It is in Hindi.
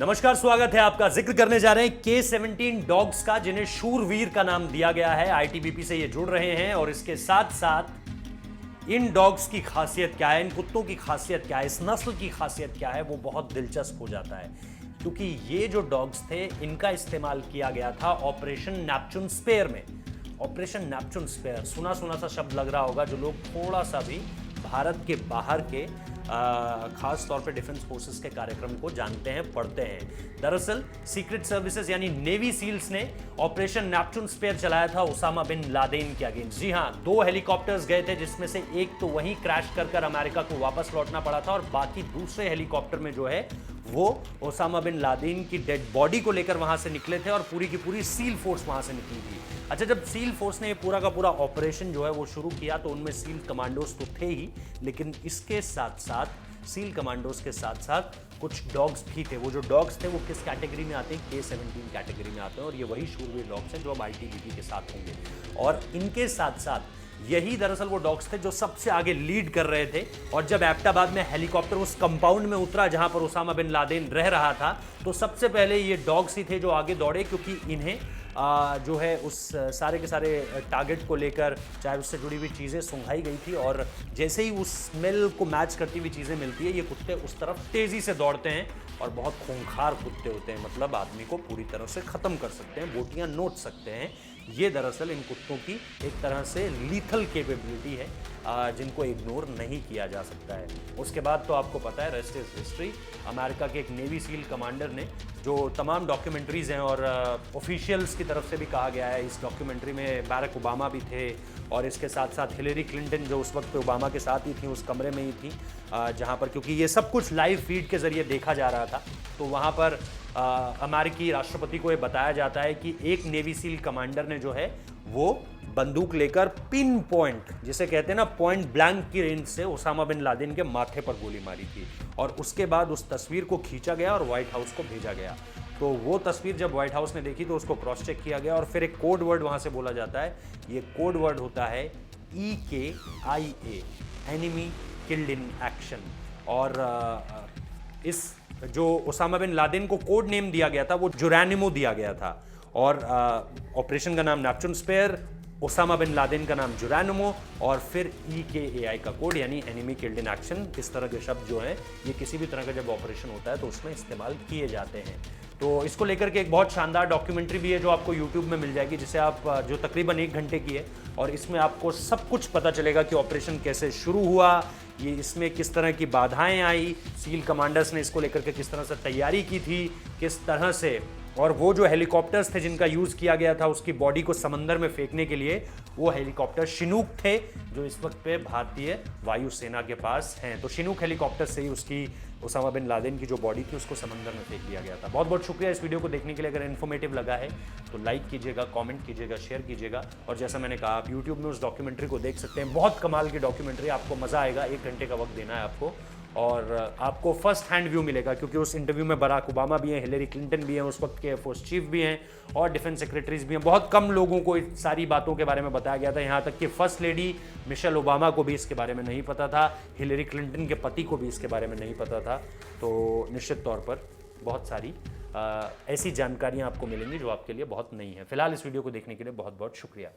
नमस्कार, स्वागत है आपका। जिक्र करने जा रहे हैं K-17 डॉग्स का, जिन्हें शूरवीर का नाम दिया गया है। आईटीबीपी से ये जुड़ रहे हैं और इसके साथ साथ इन डॉग्स की खासियत क्या है, इन कुत्तों की खासियत क्या है, इस नस्ल की खासियत क्या है, वो बहुत दिलचस्प हो जाता है। क्योंकि ये जो डॉग्स थे, इनका इस्तेमाल किया गया था ऑपरेशन नेपच्यून स्पेयर में। ऑपरेशन नेपच्यून स्पेयर सुना सुना सा शब्द लग रहा होगा जो लोग थोड़ा सा भी भारत के बाहर के खास तौर पे डिफेंस फोर्सेस के कार्यक्रम को जानते हैं, पढ़ते हैं। दरअसल सीक्रेट सर्विसेज यानी नेवी सील्स ने ऑपरेशन नेपच्यून स्पेयर चलाया था ओसामा बिन लादेन के अगेंस्ट। जी हाँ, 2 हेलीकॉप्टर्स गए थे, जिसमें से एक तो वहीं क्रैश कर अमेरिका को वापस लौटना पड़ा था, और बाकी दूसरे हेलीकॉप्टर में जो है वो ओसामा बिन लादेन की डेड बॉडी को लेकर वहां से निकले थे, और पूरी की पूरी सील फोर्स वहां से निकली थी। अच्छा, जब सील फोर्स ने पूरा का पूरा ऑपरेशन जो है वो शुरू किया, तो उनमें सील कमांडोज तो थे ही, लेकिन इसके साथ साथ सील कमांडोज के साथ साथ कुछ डॉग्स भी थे। वो जो डॉग्स थे वो किस कैटेगरी में आते हैं? K-17 कैटेगरी में आते हैं, और ये वही शूरवीर डॉग्स हैं जो अब आईटीबीपी के साथ होंगे। और इनके साथ साथ यही दरअसल वो डॉग्स थे जो सबसे आगे लीड कर रहे थे। और जब एबटाबाद में हेलीकॉप्टर उस कंपाउंड में उतरा जहां पर ओसामा बिन लादेन रह रहा था, तो सबसे पहले ये डॉग्स ही थे जो आगे दौड़े, क्योंकि इन्हें जो है उस सारे के सारे टारगेट को लेकर, चाहे उससे जुड़ी हुई चीज़ें सुंघाई गई थी, और जैसे ही उस स्मेल को मैच करती हुई चीज़ें मिलती है, ये कुत्ते उस तरफ तेज़ी से दौड़ते हैं। और बहुत खूंखार कुत्ते होते हैं, मतलब आदमी को पूरी तरह से ख़त्म कर सकते हैं, बोटियाँ नोच सकते हैं। ये दरअसल इन कुत्तों की एक तरह से लीथल कैपेबिलिटी है, जिनको इग्नोर नहीं किया जा सकता है। उसके बाद तो आपको पता है, रेस्ट इज हिस्ट्री। अमेरिका के एक नेवी सील कमांडर ने, जो तमाम डॉक्यूमेंट्रीज हैं और ऑफिशियल्स की तरफ से भी कहा गया है, इस डॉक्यूमेंट्री में बैरक ओबामा भी थे, और इसके साथ साथ हिलेरी क्लिंटन, जो उस वक्त ओबामा के साथ ही थी, उस कमरे में ही थी जहाँ पर, क्योंकि ये सब कुछ लाइव फीड के जरिए देखा जा रहा था, तो वहाँ पर अमेरिकी राष्ट्रपति को ये बताया जाता है कि एक नेवी सील कमांडर ने जो है वो बंदूक लेकर पिन पॉइंट, जिसे कहते हैं ना पॉइंट ब्लैंक की रेंज से, ओसामा बिन लादेन के माथे पर गोली मारी थी। और उसके बाद उस तस्वीर को खींचा गया और व्हाइट हाउस को भेजा गया। तो वो तस्वीर जब व्हाइट हाउस ने देखी तो उसको क्रॉस चेक किया गया, और फिर एक कोड वर्ड वहाँ से बोला जाता है। ये कोड वर्ड होता है EKIA, enemy killed in action. और इस जो ओसामा बिन लादेन को कोड नेम दिया गया था वो जुरैनिमो दिया गया था, और ऑपरेशन का नाम Neptune Spear, Osama bin Laden का नाम जुरैनिमो, और फिर EKAI का कोड यानी एनिमी किल्ड इन एक्शन। इस तरह के शब्द जो हैं ये किसी भी तरह का जब ऑपरेशन होता है तो उसमें इस्तेमाल किए जाते हैं। तो इसको लेकर के एक बहुत शानदार डॉक्यूमेंट्री भी है जो आपको यूट्यूब में मिल जाएगी, जिसे आप जो तकरीबन 1 घंटे की है, और इसमें आपको सब कुछ पता चलेगा कि ऑपरेशन कैसे शुरू हुआ, ये इसमें किस तरह की बाधाएं आई, सील कमांडर्स ने इसको लेकर के किस तरह से तैयारी की थी, किस तरह से, और वो जो हेलीकॉप्टर्स थे जिनका यूज़ किया गया था उसकी बॉडी को समंदर में फेंकने के लिए, वो हेलीकॉप्टर शिनूक थे, जो इस वक्त पे भारतीय वायुसेना के पास हैं। तो शिनूक हेलीकॉप्टर से ही उसकी ओसामा बिन लादेन की जो बॉडी थी उसको समंदर में फेंक दिया गया था। बहुत बहुत शुक्रिया इस वीडियो को देखने के लिए। अगर इन्फॉर्मेटिव लगा है तो लाइक कीजिएगा, कमेंट कीजिएगा, शेयर कीजिएगा, और जैसा मैंने कहा, आप यूट्यूब में उस डॉक्यूमेंट्री को देख सकते हैं। बहुत कमाल की डॉक्यूमेंट्री, आपको मज़ा आएगा। 1 घंटे का वक्त देना है आपको, और आपको फर्स्ट हैंड व्यू मिलेगा, क्योंकि उस इंटरव्यू में बराक ओबामा भी हैं, हिलेरी क्लिंटन भी हैं, उस वक्त के एयरफोर्स चीफ भी हैं, और डिफेंस सेक्रेटरीज भी हैं। बहुत कम लोगों को इस सारी बातों के बारे में बताया गया था, यहाँ तक कि फर्स्ट लेडी मिशेल ओबामा को भी इसके बारे में नहीं पता था, हिलेरी क्लिंटन के पति को भी इसके बारे में नहीं पता था। तो निश्चित तौर पर बहुत सारी ऐसी जानकारियाँ आपको मिलेंगी जो आपके लिए बहुत नई हैं। फिलहाल इस वीडियो को देखने के लिए बहुत बहुत शुक्रिया।